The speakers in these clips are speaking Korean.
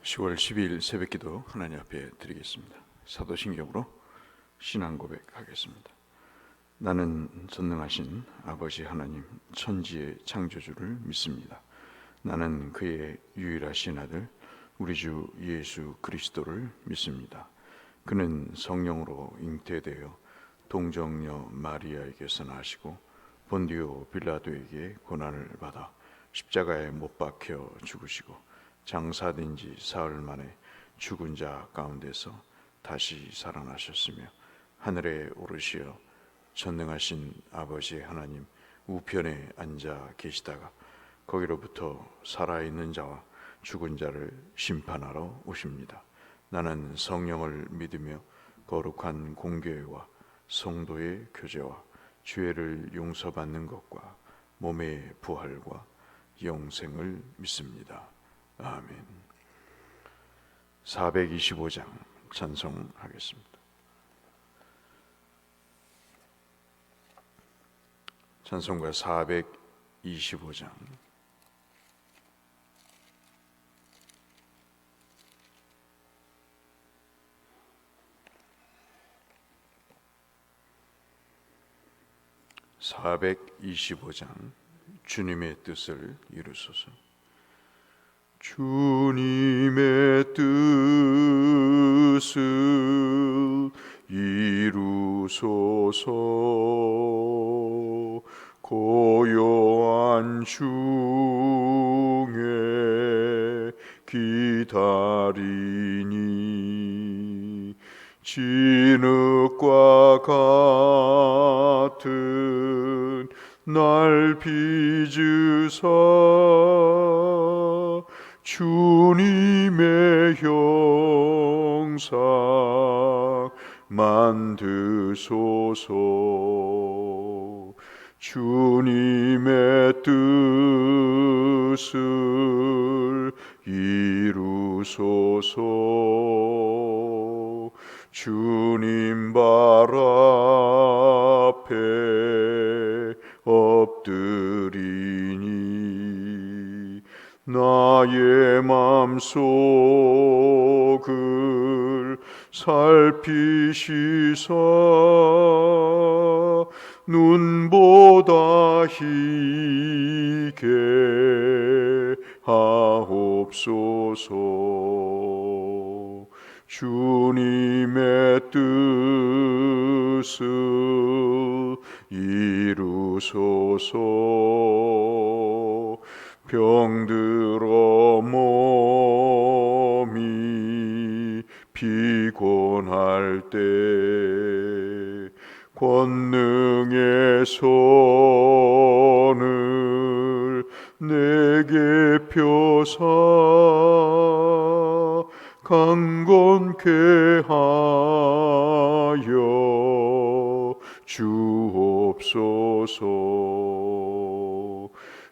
10월 12일 새벽기도 하나님 앞에 드리겠습니다. 사도신경으로 신앙 고백하겠습니다. 나는 전능하신 아버지 하나님 천지의 창조주를 믿습니다. 나는 그의 유일하신 아들 우리 주 예수 그리스도를 믿습니다. 그는 성령으로 잉태되어 동정녀 마리아에게서 나시고 본디오 빌라도에게 고난을 받아 십자가에 못 박혀 죽으시고 장사된 지 사흘 만에 죽은 자 가운데서 다시 살아나셨으며 하늘에 오르시어 전능하신 아버지 하나님 우편에 앉아 계시다가 거기로부터 살아있는 자와 죽은 자를 심판하러 오십니다. 나는 성령을 믿으며 거룩한 공교회와 성도의 교제와 죄를 용서받는 것과 몸의 부활과 영생을 믿습니다. 아멘. 425장 찬송하겠습니다. 찬송가 425장. 주님의 뜻을 이루소서. 주님의 뜻을 이루소서. 고요한 중에 기다리니 진흙과 같은 날 빚으사 주님의 형상 만드소서. 주님의 뜻을 이루소서. 주님 발 앞에 엎드리니 나의 맘속을 살피시사 눈보다 희게 하옵소서. 주님의 뜻을 이루소서. 병들어 몸이 피곤할 때 권능의 손을 내게 펴사 강건케 하여 주옵소서.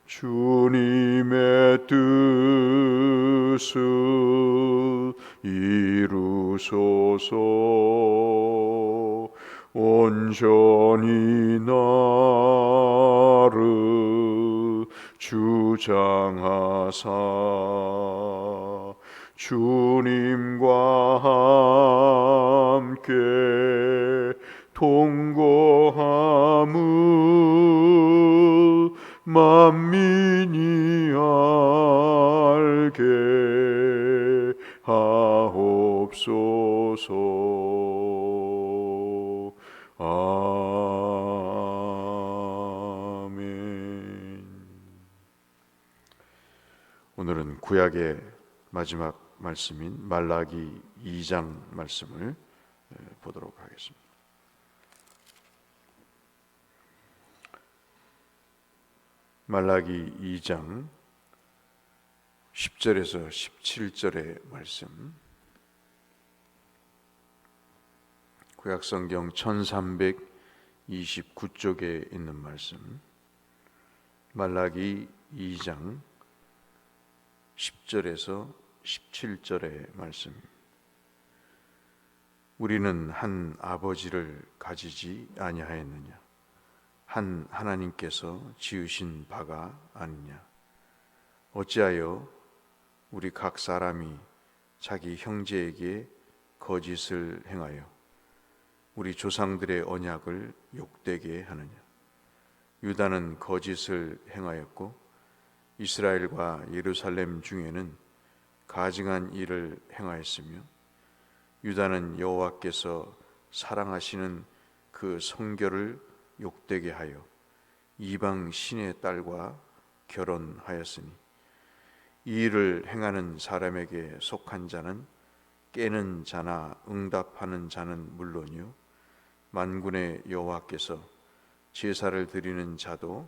주님의 뜻을 이루소서. 온전히 나를 주장하사 주님과 함께 동거함을 만민이 알게 하옵소서. 아멘. 오늘은 구약의 마지막 말씀인 말라기 2장 말씀을 보도록 하겠습니다. 말라기 2장 10절에서 17절의 말씀, 구약성경 1329쪽에 있는 말씀, 말라기 2장 10절에서 17절의 말씀. 우리는 한 아버지를 가지지 아니하였느냐? 한 하나님께서 지으신 바가 아니냐? 어찌하여 우리 각 사람이 자기 형제에게 거짓을 행하여 우리 조상들의 언약을 욕되게 하느냐? 유다는 거짓을 행하였고 이스라엘과 예루살렘 중에는 가증한 일을 행하였으며 유다는 여호와께서 사랑하시는 그 성결을 욕되게 하여 이방 신의 딸과 결혼하였으니 이 일을 행하는 사람에게 속한 자는 깨는 자나 응답하는 자는 물론이요 만군의 여호와께서 제사를 드리는 자도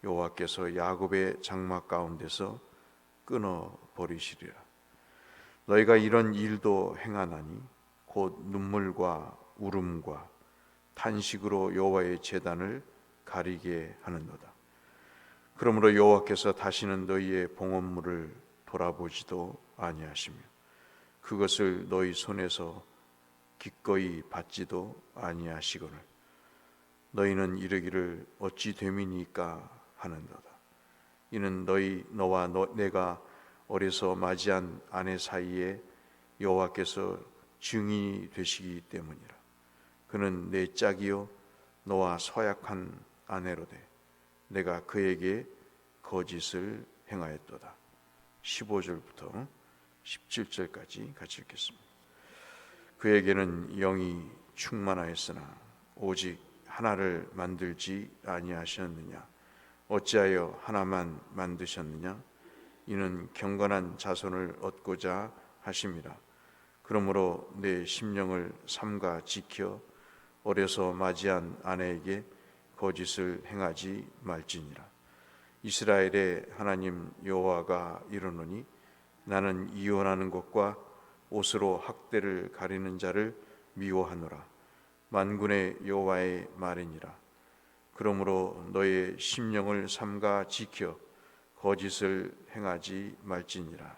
여호와께서 야곱의 장막 가운데서 끊어 버리시리라. 너희가 이런 일도 행하나니 곧 눈물과 울음과 탄식으로 여호와의 제단을 가리게 하는도다. 그러므로 여호와께서 다시는 너희의 봉헌물을 돌아보지도 아니하시며 그것을 너희 손에서 기꺼이 받지도 아니하시거늘 너희는 이르기를 어찌 됨이니까 하는도다. 이는 너와 내가 어려서 맞이한 아내 사이에 여호와께서 증인이 되시기 때문이라. 그는 내 짝이요 너와 서약한 아내로되 내가 그에게 거짓을 행하였도다. 15절부터 17절까지 같이 읽겠습니다. 그에게는 영이 충만하였으나 오직 하나를 만들지 아니하셨느냐? 어찌하여 하나만 만드셨느냐? 이는 경건한 자손을 얻고자 하심이라. 그러므로 내 심령을 삼가 지켜 어려서 맞이한 아내에게 거짓을 행하지 말지니라. 이스라엘의 하나님 여호와가 이르노니 나는 이혼하는 것과 옷으로 학대를 가리는 자를 미워하노라. 만군의 여호와의 말이니라. 그러므로 너의 심령을 삼가 지켜 거짓을 행하지 말지니라.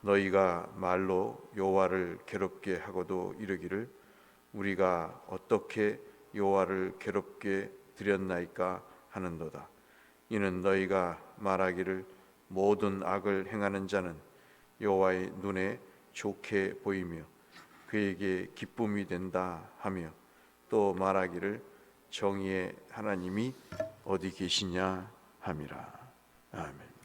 너희가 말로 여호와를 괴롭게 하고도 이르기를 우리가 어떻게 여호와를 괴롭게 드렸나이까 하는도다. 이는 너희가 말하기를 모든 악을 행하는 자는 여호와의 눈에 좋게 보이며 그에게 기쁨이 된다 하며 또 말하기를 정의의 하나님이 어디 계시냐 함이라. 아멘.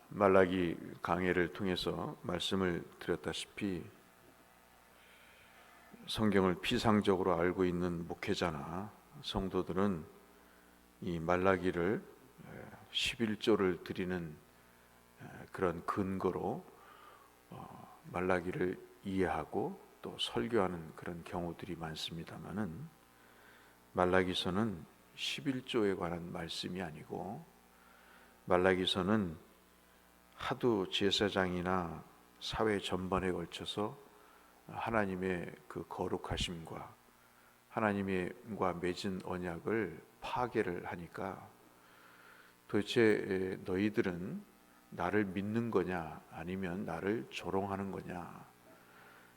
말라기 강해를 통해서 말씀을 드렸다시피 성경을 피상적으로 알고 있는 목회자나 성도들은 이 말라기를 11조를 드리는 그런 근거로 말라기를 이해하고 또 설교하는 그런 경우들이 많습니다만은 말라기서는 11조에 관한 말씀이 아니고 말라기서는 하도 제사장이나 사회 전반에 걸쳐서 하나님의 그 거룩하심과 하나님과 맺은 언약을 파괴를 하니까 도대체 너희들은 나를 믿는 거냐 아니면 나를 조롱하는 거냐,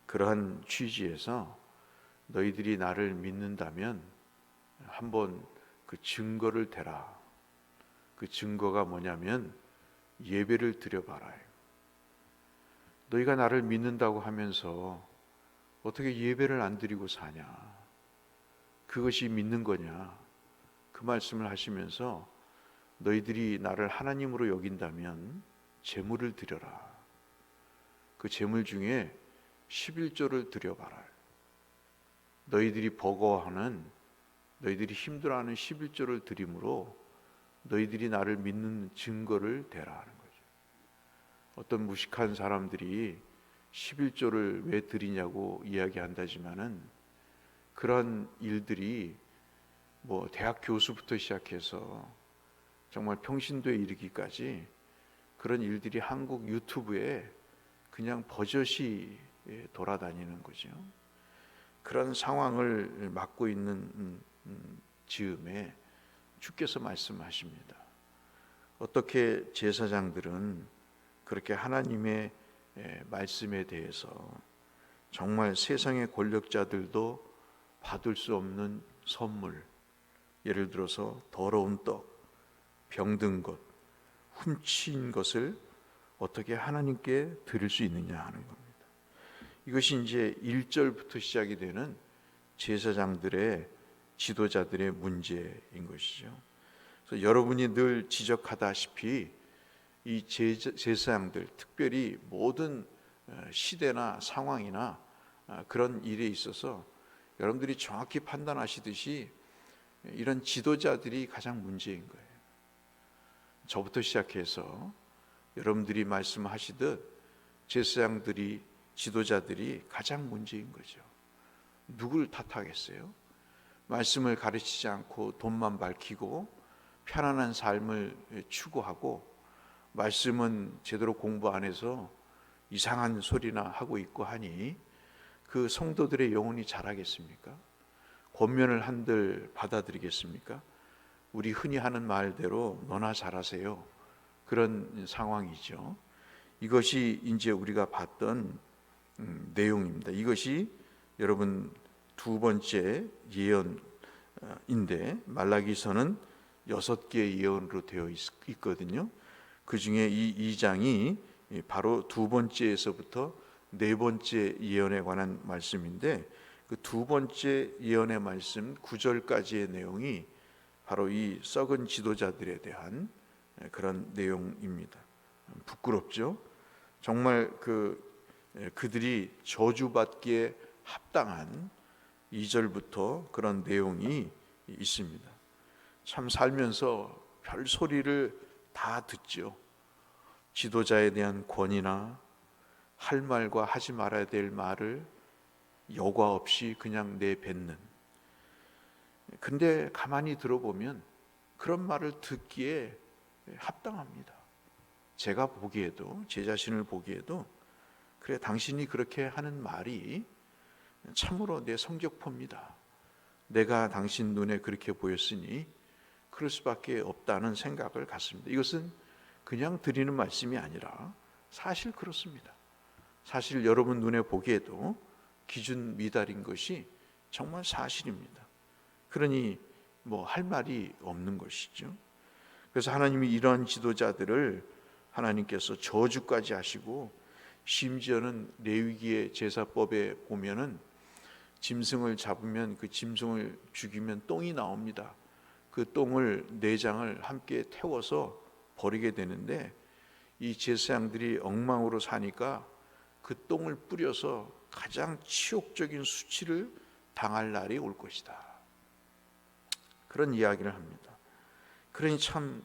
그러한 취지에서 너희들이 나를 믿는다면 한번 그 증거를 대라. 그 증거가 뭐냐면 예배를 드려봐라. 너희가 나를 믿는다고 하면서 어떻게 예배를 안 드리고 사냐? 그것이 믿는 거냐? 그 말씀을 하시면서 너희들이 나를 하나님으로 여긴다면 제물을 드려라. 그 제물 중에 11조를 드려봐라. 너희들이 버거워하는, 너희들이 힘들어하는 11조를 드림으로 너희들이 나를 믿는 증거를 대라 하는 거죠. 어떤 무식한 사람들이 11조를 왜 드리냐고 이야기한다지만은 그런 일들이 뭐 대학 교수부터 시작해서 정말 평신도에 이르기까지 그런 일들이 한국 유튜브에 그냥 버젓이 돌아다니는 거죠. 그런 상황을 맞고 있는 즈음에 주께서 말씀하십니다. 어떻게 제사장들은 그렇게 하나님의 말씀에 대해서 정말 세상의 권력자들도 받을 수 없는 선물, 예를 들어서 더러운 떡, 병든 것, 훔친 것을 어떻게 하나님께 드릴 수 있느냐 하는 겁니다. 이것이 이제 1절부터 시작이 되는 제사장들의 지도자들의 문제인 것이죠. 그래서 여러분이 늘 지적하다시피 이 제사장들, 특별히 모든 시대나 상황이나 그런 일에 있어서 여러분들이 정확히 판단하시듯이 이런 지도자들이 가장 문제인 거예요. 저부터 시작해서 여러분들이 말씀하시듯 제사장들이, 지도자들이 가장 문제인 거죠. 누굴 탓하겠어요? 말씀을 가르치지 않고 돈만 밝히고 편안한 삶을 추구하고 말씀은 제대로 공부 안 해서 이상한 소리나 하고 있고 하니 그 성도들의 영혼이 자라겠습니까? 권면을 한들 받아들이겠습니까? 우리 흔히 하는 말대로 너나 잘하세요. 그런 상황이죠. 이것이 이제 우리가 봤던 내용입니다. 이것이 여러분 두 번째 예언인데 말라기서는 6개의 예언으로 되어 있거든요. 그 중에 이 2장이 바로 두 번째에서부터 네 번째 예언에 관한 말씀인데 그 두 번째 예언의 말씀 9절까지의 내용이 바로 이 썩은 지도자들에 대한 그런 내용입니다. 부끄럽죠? 정말 그들이 저주받기에 합당한 2절부터 그런 내용이 있습니다. 참 살면서 별 소리를 다 듣죠. 지도자에 대한 권위나 할 말과 하지 말아야 될 말을 여과 없이 그냥 내뱉는. 근데 가만히 들어보면 그런 말을 듣기에 합당합니다. 제가 보기에도, 제 자신을 보기에도 그래, 당신이 그렇게 하는 말이 참으로 내 성적표입니다. 내가 당신 눈에 그렇게 보였으니 그럴 수밖에 없다는 생각을 갖습니다. 이것은 그냥 드리는 말씀이 아니라 사실 그렇습니다. 사실 여러분 눈에 보기에도 기준 미달인 것이 정말 사실입니다. 그러니 뭐 할 말이 없는 것이죠. 그래서 하나님이 이러한 지도자들을 하나님께서 저주까지 하시고 심지어는 레위기의 제사법에 보면은 짐승을 잡으면 그 짐승을 죽이면 똥이 나옵니다. 그 똥을 내장을 함께 태워서 버리게 되는데 이 제사장들이 엉망으로 사니까 그 똥을 뿌려서 가장 치욕적인 수치를 당할 날이 올 것이다. 그런 이야기를 합니다. 그러니 참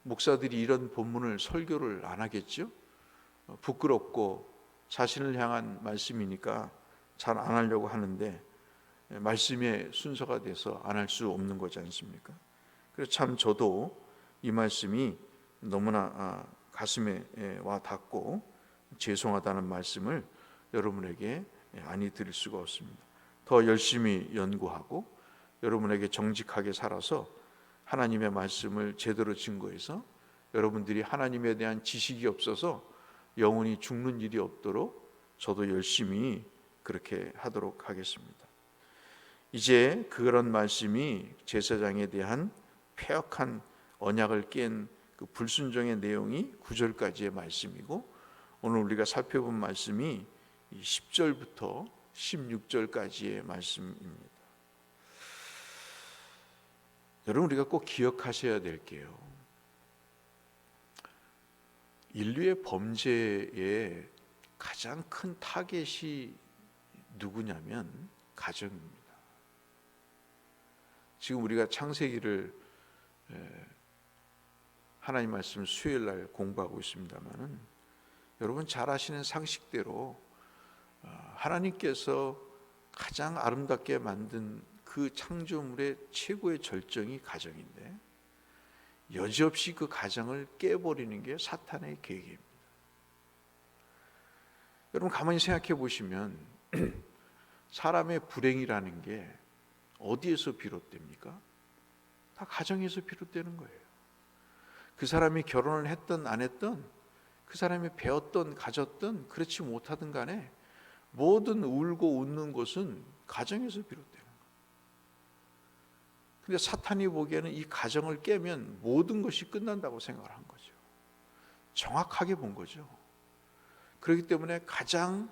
목사들이 이런 본문을 설교를 안 하겠죠? 부끄럽고 자신을 향한 말씀이니까 잘 안 하려고 하는데 말씀의 순서가 돼서 안 할 수 없는 거지 않습니까? 그래서 참 저도 이 말씀이 너무나 가슴에 와 닿고 죄송하다는 말씀을 여러분에게 아니 드릴 수가 없습니다. 더 열심히 연구하고 여러분에게 정직하게 살아서 하나님의 말씀을 제대로 증거해서 여러분들이 하나님에 대한 지식이 없어서 영혼이 죽는 일이 없도록 저도 열심히 그렇게 하도록 하겠습니다. 이제 그런 말씀이 제사장에 대한 패역한 언약을 깬 그 불순종의 내용이 9절까지의 말씀이고 오늘 우리가 살펴본 말씀이 10절부터 16절까지의 말씀입니다. 여러분 우리가 꼭 기억하셔야 될 게요. 인류의 범죄의 가장 큰 타겟이 누구냐면 가정입니다. 지금 우리가 창세기를 하나님 말씀 수요일 날 공부하고 있습니다만은 여러분 잘 아시는 상식대로 하나님께서 가장 아름답게 만든 그 창조물의 최고의 절정이 가정인데 여지없이 그 가정을 깨버리는 게 사탄의 계획입니다. 여러분 가만히 생각해 보시면 사람의 불행이라는 게 어디에서 비롯됩니까? 다 가정에서 비롯되는 거예요. 그 사람이 결혼을 했든 안 했든 그 사람이 배웠든 가졌든 그렇지 못하든 간에 모든 울고 웃는 것은 가정에서 비롯되는 거예요. 근데 사탄이 보기에는 이 가정을 깨면 모든 것이 끝난다고 생각을 한 거죠. 정확하게 본 거죠. 그렇기 때문에 가장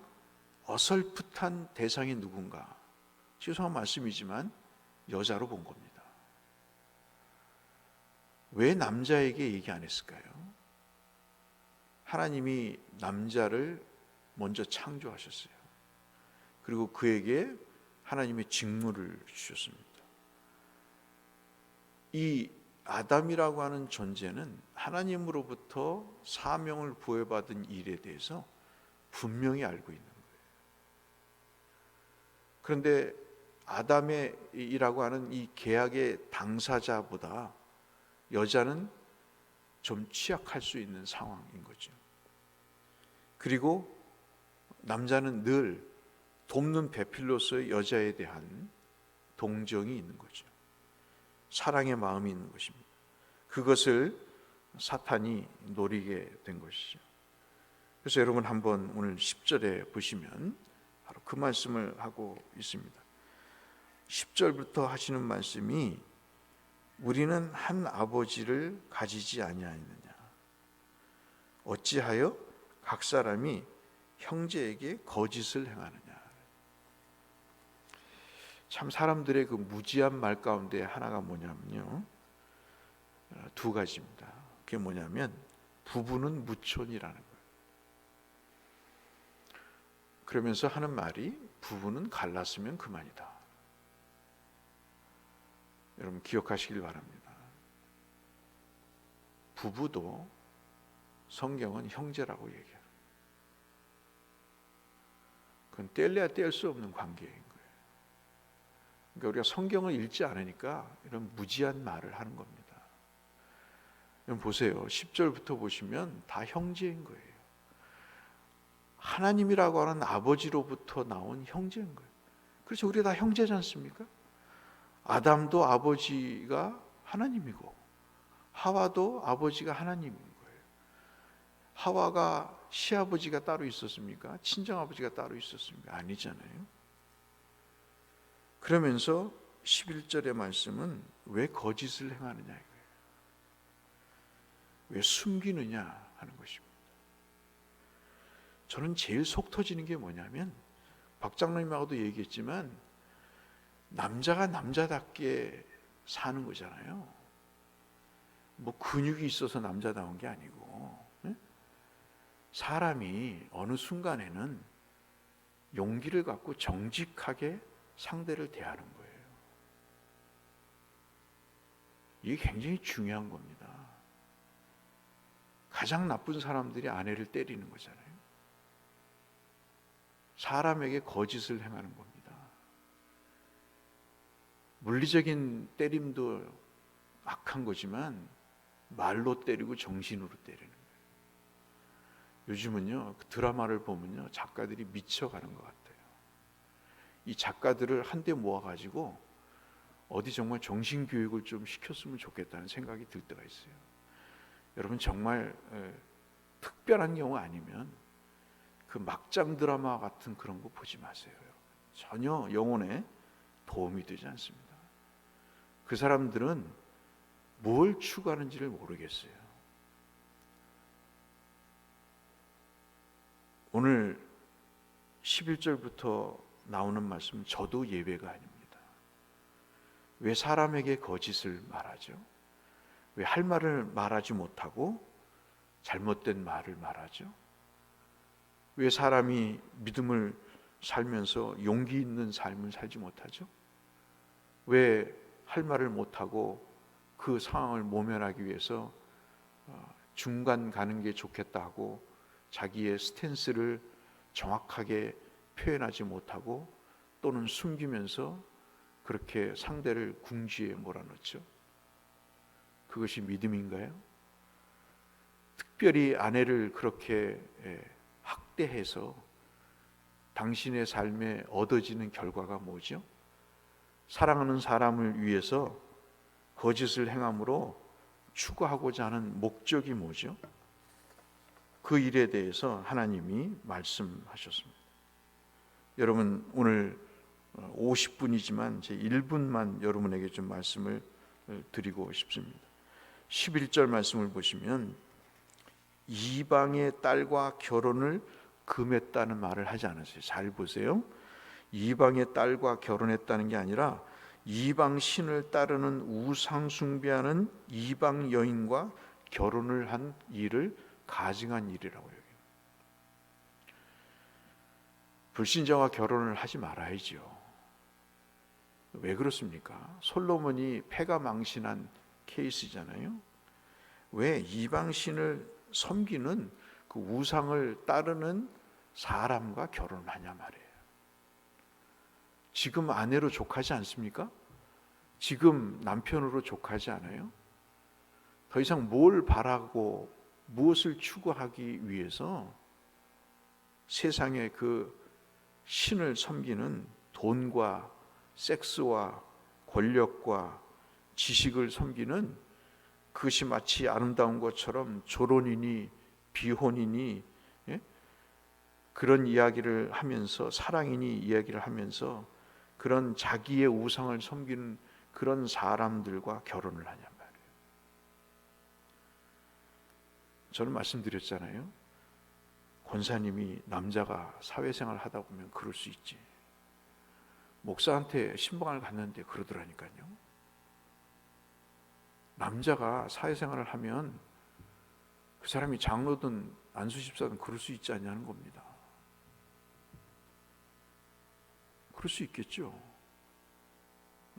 어설풋한 대상이 누군가, 죄송한 말씀이지만 여자로 본 겁니다. 왜 남자에게 얘기 안 했을까요? 하나님이 남자를 먼저 창조하셨어요. 그리고 그에게 하나님의 직무를 주셨습니다. 이 아담이라고 하는 존재는 하나님으로부터 사명을 부여받은 일에 대해서 분명히 알고 있는 거예요. 그런데 아담이라고 하는 이 계약의 당사자보다 여자는 좀 취약할 수 있는 상황인 거죠. 그리고 남자는 늘 돕는 배필로서의 여자에 대한 동정이 있는 거죠. 사랑의 마음이 있는 것입니다. 그것을 사탄이 노리게 된 것이죠. 그래서 여러분 한번 오늘 10절에 보시면 바로 그 말씀을 하고 있습니다. 10절부터 하시는 말씀이 우리는 한 아버지를 가지지 아니하였느냐, 어찌하여 각 사람이 형제에게 거짓을 행하느냐. 참 사람들의 그 무지한 말 가운데 하나가 뭐냐면요, 두 가지입니다. 그게 뭐냐면 부부는 무촌이라는 거예요. 그러면서 하는 말이 부부는 갈랐으면 그만이다. 여러분 기억하시길 바랍니다. 부부도 성경은 형제라고 얘기해요. 그건 뗄래야 뗄 수 없는 관계인 거예요. 그러니까 우리가 성경을 읽지 않으니까 이런 무지한 말을 하는 겁니다. 여러분 보세요. 10절부터 보시면 다 형제인 거예요. 하나님이라고 하는 아버지로부터 나온 형제인 거예요. 그렇죠. 우리 다 형제지 않습니까? 아담도 아버지가 하나님이고 하와도 아버지가 하나님인 거예요. 하와가 시아버지가 따로 있었습니까? 친정아버지가 따로 있었습니까? 아니잖아요. 그러면서 11절의 말씀은 왜 거짓을 행하느냐 이거예요. 왜 숨기느냐 하는 것입니다. 저는 제일 속 터지는 게 뭐냐면 박 장로님하고도 얘기했지만 남자가 남자답게 사는 거잖아요. 뭐 근육이 있어서 남자다운 게 아니고, 사람이 어느 순간에는 용기를 갖고 정직하게 상대를 대하는 거예요. 이게 굉장히 중요한 겁니다. 가장 나쁜 사람들이 아내를 때리는 거잖아요. 사람에게 거짓을 행하는 겁니다. 물리적인 때림도 악한 거지만 말로 때리고 정신으로 때리는 거예요. 요즘은요, 그 드라마를 보면요, 작가들이 미쳐가는 것 같아요. 이 작가들을 한데 모아가지고 어디 정말 정신교육을 좀 시켰으면 좋겠다는 생각이 들 때가 있어요. 여러분 정말 특별한 경우 아니면 그 막장 드라마 같은 그런 거 보지 마세요. 전혀 영혼에 도움이 되지 않습니다. 그 사람들은 뭘 추구하는지를 모르겠어요. 오늘 11절부터 나오는 말씀은 저도 예외가 아닙니다. 왜 사람에게 거짓을 말하죠? 왜 할 말을 말하지 못하고 잘못된 말을 말하죠? 왜 사람이 믿음을 살면서 용기 있는 삶을 살지 못하죠? 왜 할 말을 못하고 그 상황을 모면하기 위해서 중간 가는 게 좋겠다 하고 자기의 스탠스를 정확하게 표현하지 못하고 또는 숨기면서 그렇게 상대를 궁지에 몰아넣죠? 그것이 믿음인가요? 특별히 아내를 그렇게 학대해서 당신의 삶에 얻어지는 결과가 뭐죠? 사랑하는 사람을 위해서 거짓을 행함으로 추구하고자 하는 목적이 뭐죠? 그 일에 대해서 하나님이 말씀하셨습니다. 여러분 오늘 50분이지만 제 1분만 여러분에게 좀 말씀을 드리고 싶습니다. 11절 말씀을 보시면 이방의 딸과 결혼을 금했다는 말을 하지 않았어요. 잘 보세요. 이방의 딸과 결혼했다는 게 아니라 이방 신을 따르는 우상 숭배하는 이방 여인과 결혼을 한 일을 가증한 일이라고 해요. 불신자와 결혼을 하지 말아야죠. 왜 그렇습니까? 솔로몬이 패가 망신한 케이스잖아요. 왜 이방 신을 섬기는 그 우상을 따르는 사람과 결혼을 하냐 말이에요. 지금 아내로 족하지 않습니까? 지금 남편으로 족하지 않아요? 더 이상 뭘 바라고 무엇을 추구하기 위해서 세상의 그 신을 섬기는 돈과 섹스와 권력과 지식을 섬기는 그것이 마치 아름다운 것처럼 조론이니 비혼이니 그런 이야기를 하면서 사랑이니 이야기를 하면서 그런 자기의 우상을 섬기는 그런 사람들과 결혼을 하냐 말이에요. 저는 말씀드렸잖아요. 권사님이 남자가 사회생활 하다 보면 그럴 수 있지. 목사한테 신방을 갔는데 그러더라니까요. 남자가 사회생활을 하면 그 사람이 장로든 안수집사든 그럴 수 있지 않냐는 겁니다. 그럴 수 있겠죠.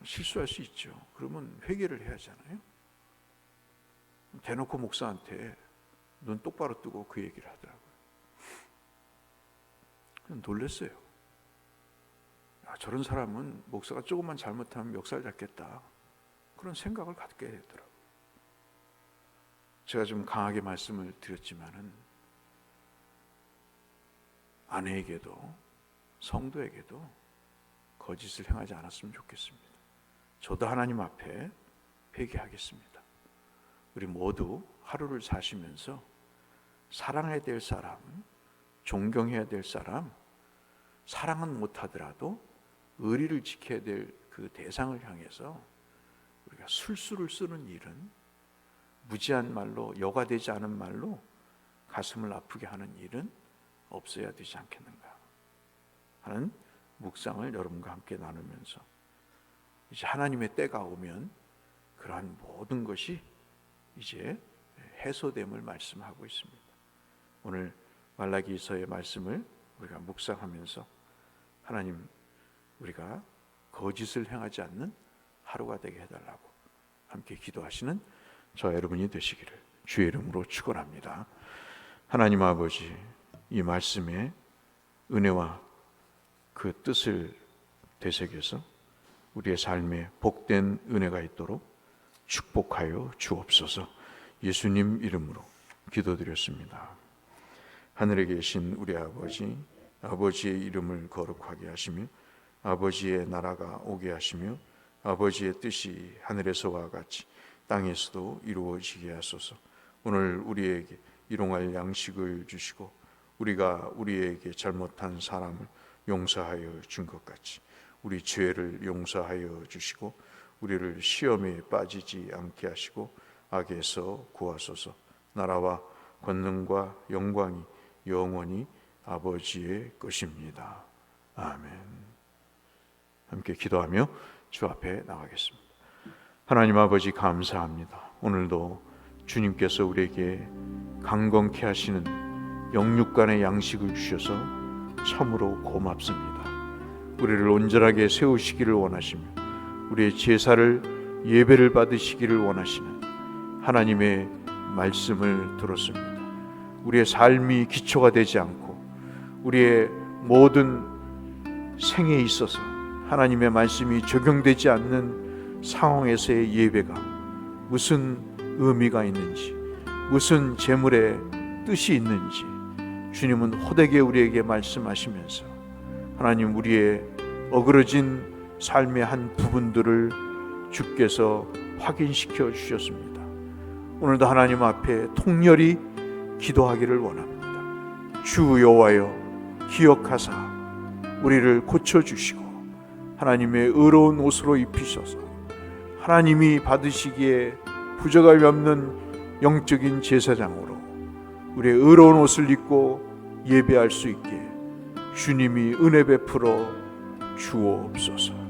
실수할 수 있죠. 그러면 회개를 해야 하잖아요. 대놓고 목사한테 눈 똑바로 뜨고 그 얘기를 하더라고요. 놀랐어요. 야, 저런 사람은 목사가 조금만 잘못하면 멱살 잡겠다. 그런 생각을 갖게 되더라고요. 제가 좀 강하게 말씀을 드렸지만은 아내에게도 성도에게도 거짓을 행하지 않았으면 좋겠습니다. 저도 하나님 앞에 회개하겠습니다. 우리 모두 하루를 사시면서 사랑해야 될 사람, 존경해야 될 사람, 사랑은 못하더라도 의리를 지켜야 될 그 대상을 향해서 우리가 술수를 쓰는 일은 무지한 말로, 여과되지 않은 말로 가슴을 아프게 하는 일은 없어야 되지 않겠는가 하는 묵상을 여러분과 함께 나누면서 이제 하나님의 때가 오면 그러한 모든 것이 이제 해소됨을 말씀하고 있습니다. 오늘 말라기서의 말씀을 우리가 묵상하면서 하나님, 우리가 거짓을 행하지 않는 하루가 되게 해달라고 함께 기도하시는 저 여러분이 되시기를 주의 이름으로 축원합니다. 하나님 아버지, 이 말씀에 은혜와 그 뜻을 되새겨서 우리의 삶에 복된 은혜가 있도록 축복하여 주옵소서. 예수님 이름으로 기도드렸습니다. 하늘에 계신 우리 아버지, 아버지의 이름을 거룩하게 하시며 아버지의 나라가 오게 하시며 아버지의 뜻이 하늘에서와 같이 땅에서도 이루어지게 하소서. 오늘 우리에게 일용할 양식을 주시고 우리가 우리에게 잘못한 사람을 용서하여 준 것 같이 우리 죄를 용서하여 주시고 우리를 시험에 빠지지 않게 하시고 악에서 구하소서. 나라와 권능과 영광이 영원히 아버지의 것입니다. 아멘. 함께 기도하며 주 앞에 나가겠습니다. 하나님 아버지, 감사합니다. 오늘도 주님께서 우리에게 강건케 하시는 영육간의 양식을 주셔서 참으로 고맙습니다. 우리를 온전하게 세우시기를 원하시며 우리의 제사를 예배를 받으시기를 원하시는 하나님의 말씀을 들었습니다. 우리의 삶이 기초가 되지 않고 우리의 모든 생에 있어서 하나님의 말씀이 적용되지 않는 상황에서의 예배가 무슨 의미가 있는지, 무슨 재물의 뜻이 있는지 주님은 호되게 우리에게 말씀하시면서 하나님, 우리의 어그러진 삶의 한 부분들을 주께서 확인시켜 주셨습니다. 오늘도 하나님 앞에 통렬히 기도하기를 원합니다. 주 여호와여, 기억하사 우리를 고쳐주시고 하나님의 의로운 옷으로 입히셔서 하나님이 받으시기에 부족함이 없는 영적인 제사장으로 우리의 의로운 옷을 입고 예배할 수 있게 주님이 은혜 베풀어 주옵소서.